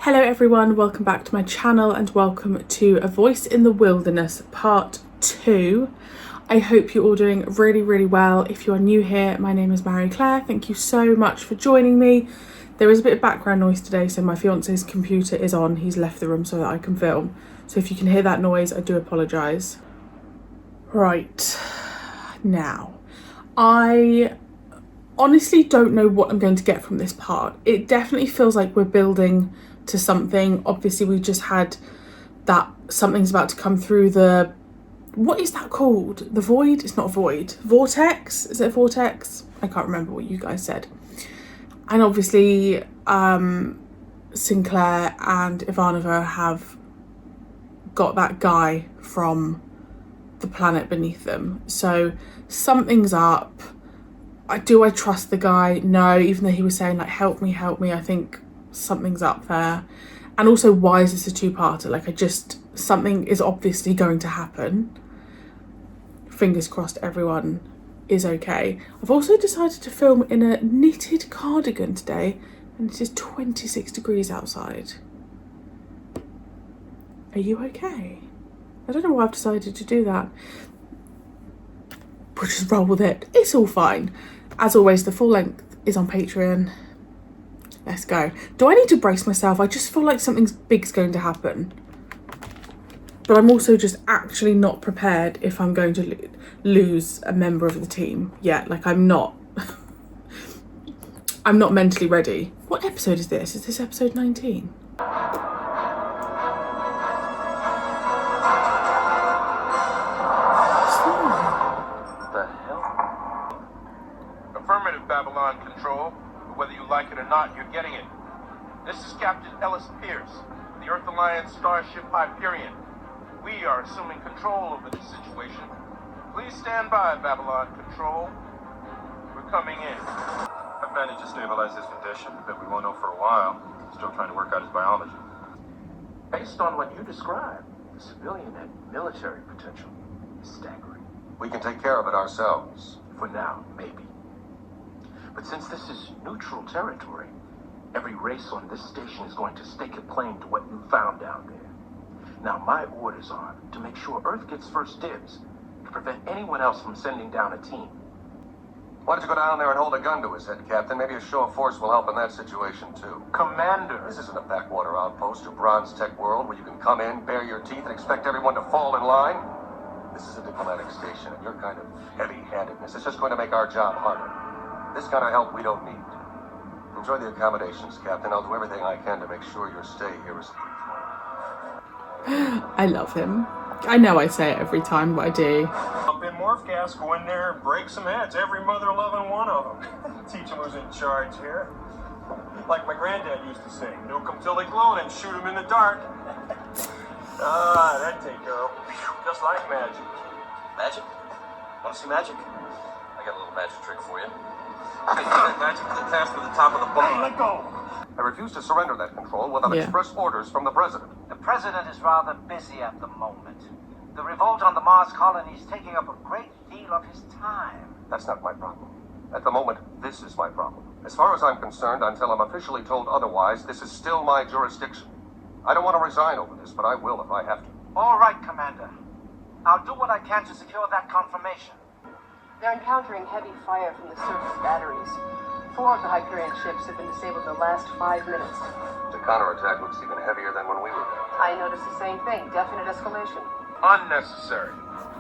Hello everyone, welcome back to my channel and welcome to A Voice in the Wilderness Part 2. I hope you're all doing really well. If you are new here, my name is Marie-Clare. Thank you so much for joining me. There is a bit of background noise today, so my fiance's computer is on. He's left the room so that I can film. So if you can hear that noise, I do apologise. Right, now, I honestly don't know what I'm going to get from this part. It definitely feels like we're building to something. Obviously we just had that something's about to come through the, what is that called? The void? It's not a void. Vortex? Is it a vortex? I can't remember what you guys said. And obviously Sinclair and Ivanova have got that guy from the planet beneath them. So something's up. Do I trust the guy? No, even though he was saying like, help me. I think something's up there. And also, why is this a two-parter? Like, something is obviously going to happen. Fingers crossed everyone is okay. I've also decided to film in a knitted cardigan today, and it is 26 degrees outside. Are you okay? I don't know why I've decided to do that. We'll just roll with it. It's all fine. As always, the full length is on Patreon. Let's go. Do I need to brace myself? I just feel like something big's going to happen. But I'm also just actually not prepared if I'm going to lose a member of the team yet. Like, I'm not mentally ready. What episode is this? Is this episode 19? Affirmative, Babylon Control. Whether you like it or not, you're getting it. This is Captain Ellis Pierce, the Earth Alliance starship Hyperion. We are assuming control over this situation. Please stand by, Babylon Control. We're coming in. I've managed to stabilize his condition, but we won't know for a while. Still trying to work out his biology. Based on what you described, the civilian had military potential. Staggering. We can take care of it ourselves. For now, maybe. But since this is neutral territory, every race on this station is going to stake a claim to what you found down there. Now, my orders are to make sure Earth gets first dibs, to prevent anyone else from sending down a team. Why don't you go down there and hold a gun to his head, Captain? Maybe a show of force will help in that situation, too. Commander! This isn't a backwater outpost or bronze tech world where you can come in, bare your teeth, and expect everyone to fall in line. This is a diplomatic station, and your kind of heavy-handedness is just going to make our job harder. This kind of help we don't need. Enjoy the accommodations, Captain. I'll do everything I can to make sure your stay here is I love him. I know I say it every time, but I do. Up in morph gas, go in there and break some heads. Every mother loving one of them. Teach them who's in charge here. Like my granddad used to say, nuke them till they glow, then shoot them in the dark. That'd take care of them. Just like magic. Magic? Want to see magic? I got a little magic trick for you. Hey, that magic clip fast to the top of the bar. Hey, let go! I refuse to surrender that control without express orders from the President. The President is rather busy at the moment. The revolt on the Mars colony is taking up a great deal of his time. That's not my problem. At the moment, this is my problem. As far as I'm concerned, until I'm officially told otherwise, this is still my jurisdiction. I don't want to resign over this, but I will if I have to. All right, Commander. I'll do what I can to secure that confirmation. They're encountering heavy fire from the surface batteries. 4 of the Hyperion ships have been disabled in the last 5 minutes. The counterattack looks even heavier than when we were there. I noticed the same thing. Definite escalation. Unnecessary.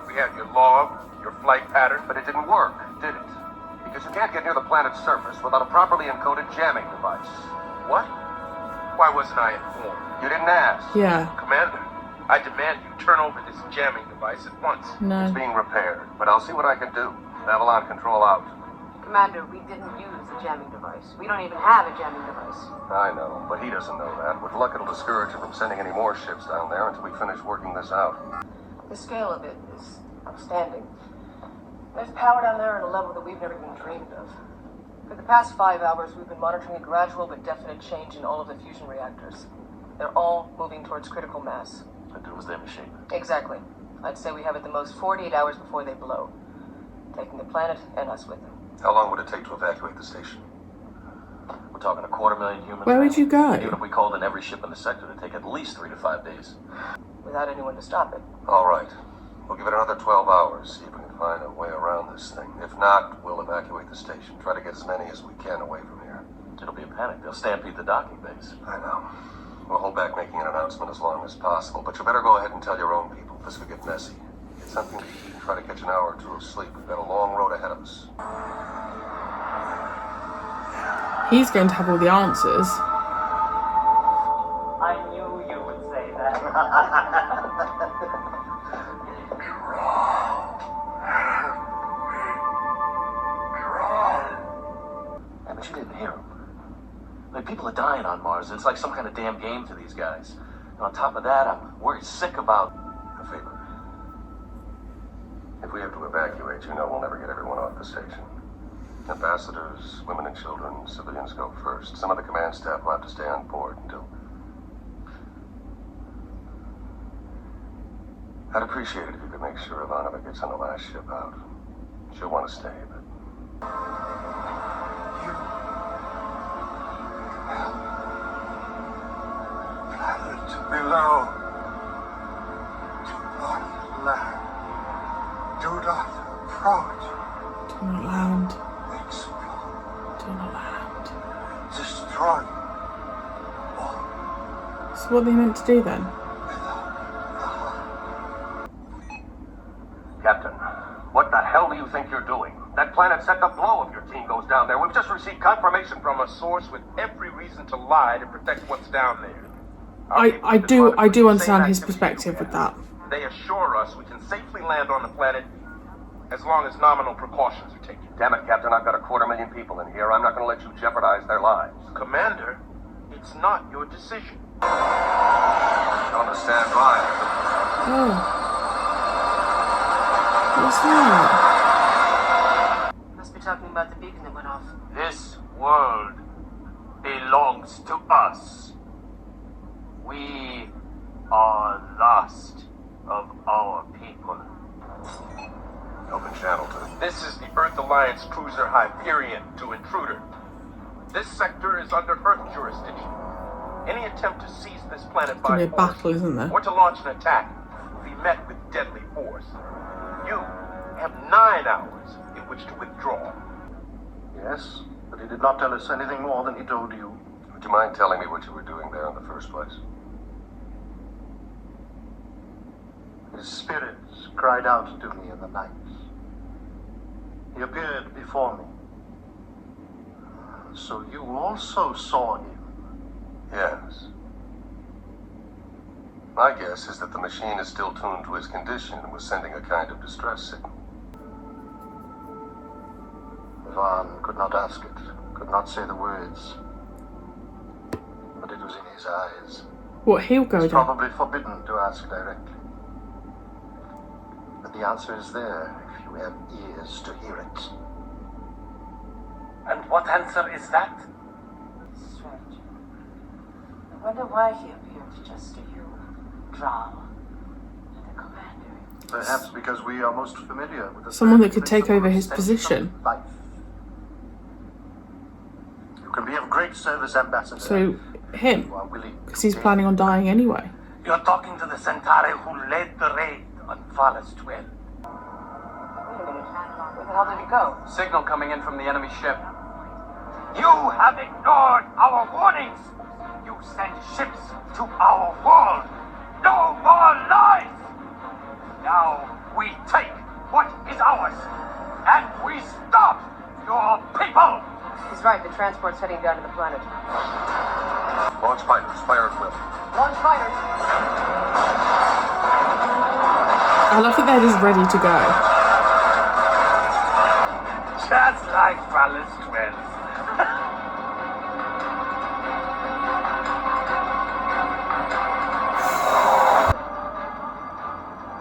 We had your log, your flight pattern, But it didn't work, did it? Because you can't get near the planet's surface without a properly encoded jamming device. what? Why wasn't I informed? You didn't ask. Yeah. Commander, I demand you turn over this jamming device at once. No. It's being repaired, but I'll see what I can do. Babylon Control out. Commander, we didn't use the jamming device. We don't even have a jamming device. I know, but he doesn't know that. With luck, it'll discourage him from sending any more ships down there until we finish working this out. The scale of it is outstanding. There's power down there at a level that we've never even dreamed of. For the past 5 hours, we've been monitoring a gradual but definite change in all of the fusion reactors. They're all moving towards critical mass. A doomsday machine. Exactly. I'd say we have at the most 48 hours before they blow, taking the planet and us with them. How long would it take to evacuate the station? We're talking 250,000 humans. Where would you go? Even if we called in every ship in the sector, it'd take at least 3 to 5 days. Without anyone to stop it. All right. We'll give it another 12 hours, see if we can find a way around this thing. If not, we'll evacuate the station. Try to get as many as we can away from here. It'll be a panic. They'll stampede the docking base. I know. We'll hold back making an announcement as long as possible, but you better go ahead and tell your own people. This could get messy. Get something to eat and try to catch an hour or two of sleep. We've got a long road ahead of us. He's going to have all the answers. I knew you would say that. Yeah, but you didn't hear him. I mean, people are dying on Mars. It's like some kind of damn game to these guys. And on top of that, I'm worried sick about... A favor. If we have to evacuate, you know we'll never get everyone off the station. Ambassadors, women and children, civilians go first. Some of the command staff will have to stay on board until... I'd appreciate it if you could make sure Ivanova gets on the last ship out. She'll want to stay, but... Planet below. Do not land. Do not approach. Do not land. Explode. Do not land. Destroy. So what are they meant to do then? Captain, what the hell do you think you're doing? That planet's set to blow if your team goes down there. We've just received confirmation From a source with every reason to lie to protect what's down there. I do understand his perspective with that. They assure us we can safely land on the planet as long as nominal precautions are taken. Damn it, Captain, I've got 250,000 people in here. I'm not going to let you jeopardize their lives. Commander, it's not your decision. Tell them to stand by. Oh. What's that? Must be talking about the beacon that went off. This world belongs to us. We are last of our people. Open channel to... This is the Earth Alliance cruiser Hyperion to Intruder. This sector is under Earth jurisdiction. Any attempt to seize this planet It's gonna by be a force battle, isn't there? or to launch an attack will be met with deadly force. You have 9 hours in which to withdraw. Yes, but he did not tell us anything more than he told you. Would you mind telling me what you were doing there in the first place? His spirits cried out to me in the night. He appeared before me. So you also saw him. Yes. My guess is that the machine is still tuned to his condition and was sending a kind of distress signal. Ivan could not ask it, could not say the words. But it was in his eyes. What, he'll go It's down? probably forbidden to ask directly. But the answer is there if you have ears to hear it. And what answer is that? Strange. I wonder why he appeared just to you, Drow, and the commander. Perhaps because we are most familiar with the Someone third that could take principle over of his extension position. of life. You can be of great service, Ambassador. So, him? You are willing Because to he's take. planning on dying anyway. You're talking to the Centauri who led the raid on Valis 12. Wait a minute. Where the hell did he go? Signal coming in from the enemy ship. You have ignored our warnings. You send ships to our world. No more lies. Now we take what is ours, and we stop your people. He's right. The transport's heading down to the planet. Launch fighters, fire at will. Launch fighters. I love that they're just ready to go. Just like Valis 12.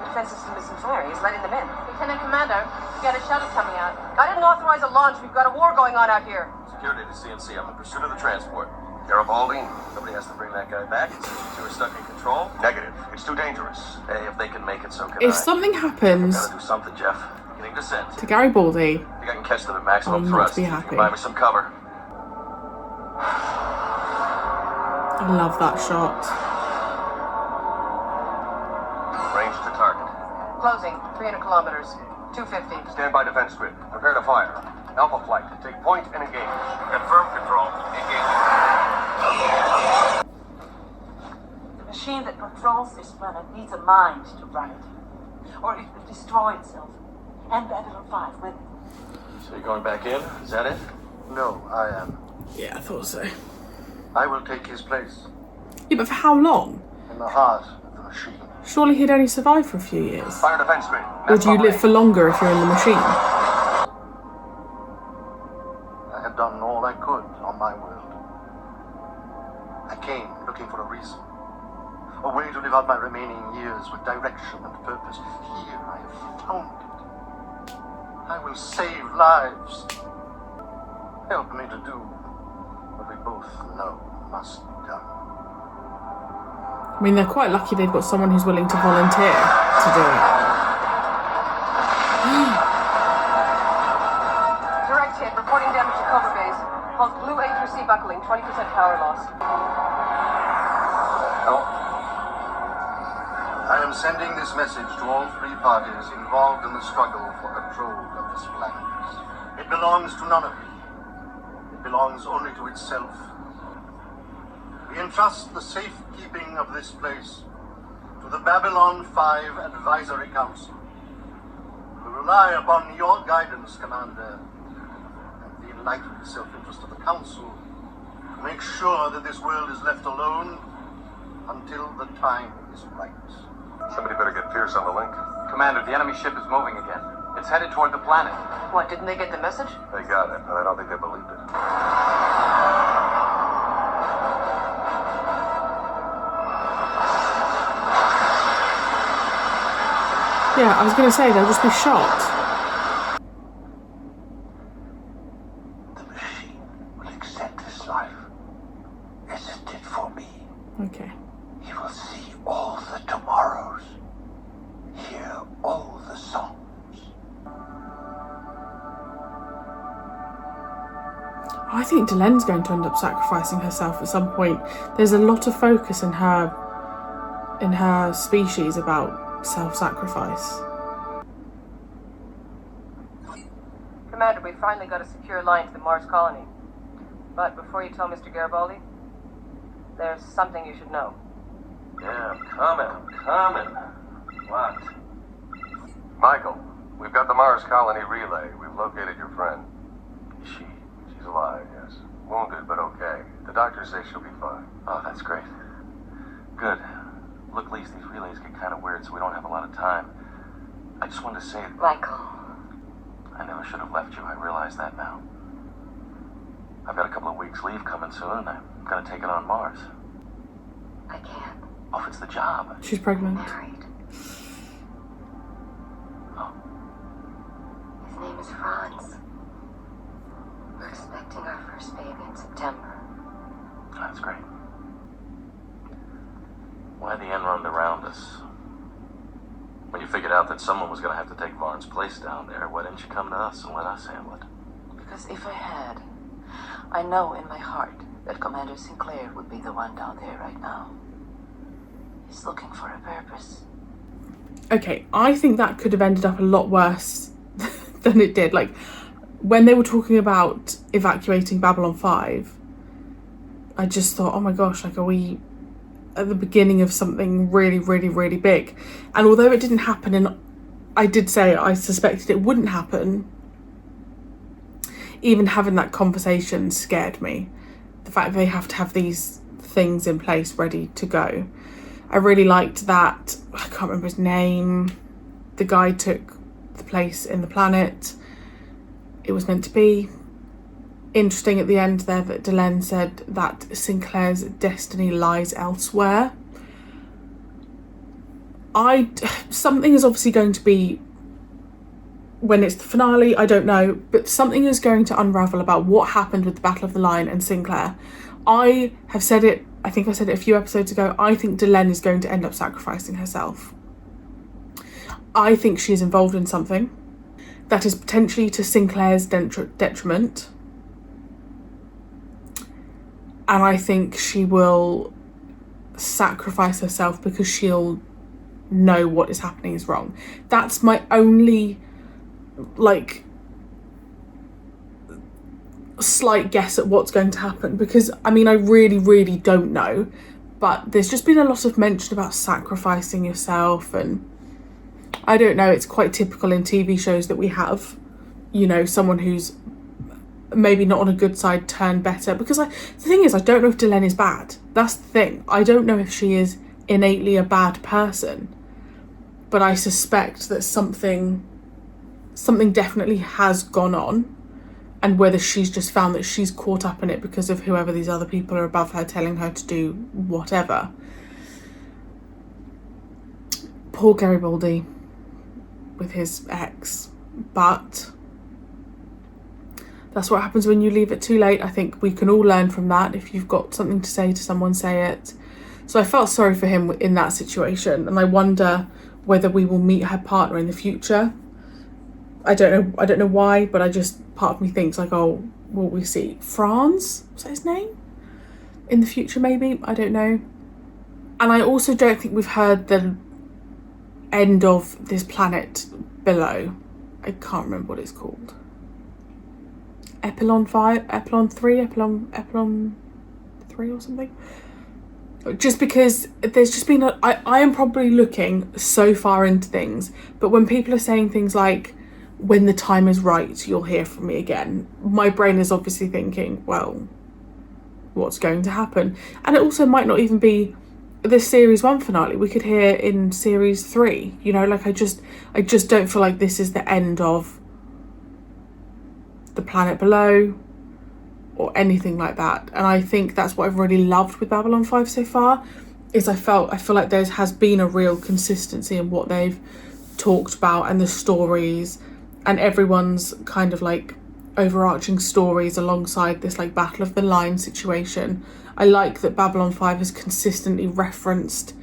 Defense system isn't firing. He's letting them in. Lieutenant Commander, we got a shuttle coming out. I didn't authorize a launch. We've got a war going on out here. Security to CNC. I'm in pursuit of the transport. Garibaldi? Somebody has to bring that guy back. It seems you two are stuck in control. Negative. It's too dangerous. Hey, if they can make it, so can If I. something happens Gotta do something, Jeff. Beginning descent. to Garibaldi, I think I can catch them at maximum I'm not thrust. to be If you happy. can buy me some cover. I love that shot. Range to target. Closing, 300 kilometers, 250. Stand by defense grid. Prepare to fire. Alpha flight, take point and engage. Confirm control. Engage. The machine that controls this planet needs a mind to run it. Or it will destroy itself. And Babylon 5 with it. So you're going back in? Is that it? No, I am. Yeah, I thought so. I will take his place Yeah, but for how long? in the heart of the machine. Surely he'd only survive for a few years. Fire defense grid. Or do you live for longer if you're in the machine? I had done all I could on my world. I came looking for a reason. A way to live out my remaining years with direction and purpose. Here I have found it. I will save lives. Help me to do what we both know must be done. I mean, they're quite lucky they've got someone who's willing to volunteer to do it. Direct hit, reporting damage to Cobra base. Hold blue A3C buckling, 20% power loss. I am sending this message to all three parties involved in the struggle for control of this planet. It belongs to none of you. It belongs only to itself. We entrust the safekeeping of this place to the Babylon 5 Advisory Council. We rely upon your guidance, Commander, and the enlightened self-interest of the Council to make sure that this world is left alone until the time is right. Somebody better get Pierce on the link. Commander, the enemy ship is moving again. It's headed toward the planet. What, didn't they get the message? They got it, but I don't think they believed it. Yeah, I was going to say they'll just be shot. The machine will accept his life as it did for me. Okay. He will see all the tomorrows, hear all the songs. I think Delenne's going to end up sacrificing herself at some point. There's a lot of focus in her species about self-sacrifice. Commander, we finally got a secure line to the Mars colony. But before you tell Mr. Garibaldi, there's something you should know. Yeah, I'm coming. What? Michael, we've got the Mars colony relay. We've located your friend. She's alive, yes. Wounded, but okay. The doctors say she'll be fine. Oh, that's great. Good. Look, Lise, these relays get kind of weird, so we don't have a lot of time. I just wanted to say... Michael. I never should have left you. I realize that now. I've got a couple of weeks leave coming soon, and I'm gonna take it on Mars. I can't. Oh, it's the job. She's pregnant. Married. Oh, His name is Franz. We're expecting our first baby in September. that's great. Why the end run around us? When you figured out that someone was gonna have to take Varn's place down there, why didn't you come to us and let us handle it? Because if I had, I know in my heart that Commander Sinclair would be the one down there right now. He's looking for a purpose. Okay, I think that could have ended up a lot worse than it did. Like, when they were talking about evacuating Babylon 5, I just thought, oh my gosh, like, are we at the beginning of something really, really, really big? And although it didn't happen, and I did say I suspected it wouldn't happen, even having that conversation scared me. The fact that they have to have these things in place ready to go. I really liked that, I can't remember his name, the guy took the place in the planet it was meant to be. Interesting at the end there that Delenn said that Sinclair's destiny lies elsewhere. Something is obviously going to be, when it's the finale, I don't know, but something is going to unravel about what happened with the Battle of the Line and Sinclair. I have said it, I think I said it a few episodes ago, I think Delenn is going to end up sacrificing herself. I think she is involved in something that is potentially to Sinclair's detriment. And I think she will sacrifice herself because she'll know what is happening is wrong. That's my only like slight guess at what's going to happen, because I mean, I really don't know, but there's just been a lot of mention about sacrificing yourself, and I don't know, it's quite typical in TV shows that we have, you know, someone who's maybe not on a good side turn better, because the thing is, I don't know if Delenn is bad. That's the thing. I don't know if she is innately a bad person, but I suspect that something definitely has gone on, and whether she's just found that she's caught up in it because of whoever these other people are above her telling her to do whatever. Poor Garibaldi with his ex, but that's what happens when you leave it too late. I think we can all learn from that. If you've got something to say to someone, say it. So I felt sorry for him in that situation, and I wonder whether we will meet her partner in the future. I don't know why, but part of me thinks like, oh, will we see Franz? Was that his name? In the future, maybe? I don't know. And I also don't think we've heard the end of this planet below. I can't remember what it's called. Ep.19 3 or something. Just because there's just been I am probably looking so far into things, but when people are saying things like, when the time is right, you'll hear from me again, my brain is obviously thinking, well, what's going to happen? And it also might not even be the series 1 finale. We could hear in series 3, you know, like I just don't feel like this is the end of the planet below or anything like that. And I think that's what I've really loved with Babylon 5 so far, is I feel like there has been a real consistency in what they've talked about, and the stories, and everyone's kind of like overarching stories alongside this like Battle of the Line situation. I like that Babylon 5 has consistently referenced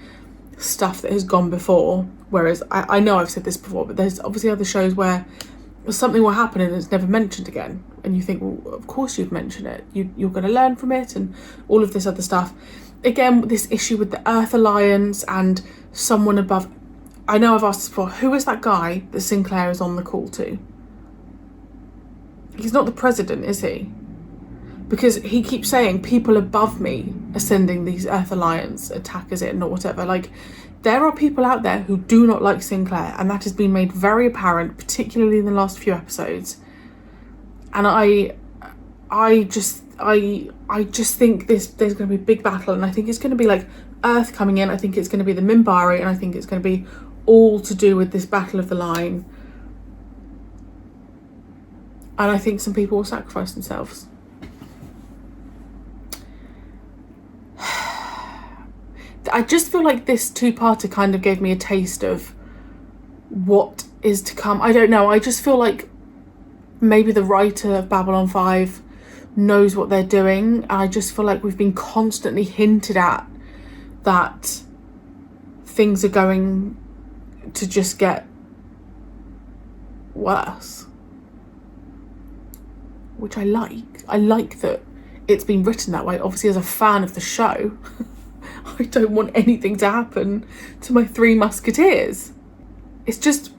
stuff that has gone before, whereas I know I've said this before, but there's obviously other shows where something will happen and it's never mentioned again, and you think, well, of course you'd mention it, you're going to learn from it, and all of this other stuff. Again, this issue with the Earth Alliance and someone above. I know I've asked this before, who is that guy that Sinclair is on the call to? He's not the president, is he? Because he keeps saying people above me are sending these Earth Alliance attackers in or whatever. Like, there are people out there who do not like Sinclair, and that has been made very apparent, particularly in the last few episodes. And I just think there's going to be a big battle, and I think it's going to be like Earth coming in. I think it's going to be the Minbari, and I think it's going to be all to do with this Battle of the Line. And I think some people will sacrifice themselves. I just feel like this two-parter kind of gave me a taste of what is to come. I don't know. I just feel like maybe the writer of Babylon 5 knows what they're doing. And I just feel like we've been constantly hinted at that things are going to just get worse. Which I like. I like that it's been written that way. Obviously, as a fan of the show, I don't want anything to happen to my 3 musketeers. It's just,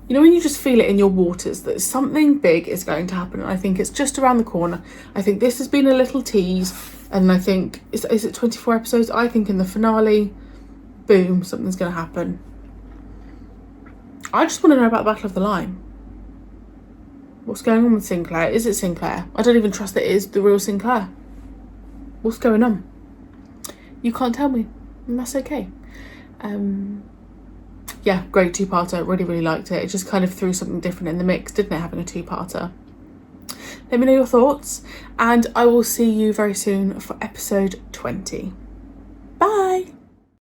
you know, when you just feel it in your waters that something big is going to happen, and I think it's just around the corner. I think this has been a little tease, and I think, is it 24 episodes? I think in the finale, boom, something's going to happen. I just want to know about the Battle of the Line. What's going on with Sinclair? Is it Sinclair? I don't even trust that it is the real Sinclair. What's going on? You can't tell me, and that's okay. Yeah, great two-parter. Really liked it. It just kind of threw something different in the mix, didn't it, having a two-parter? Let me know your thoughts, and I will see you very soon for episode 20. Bye!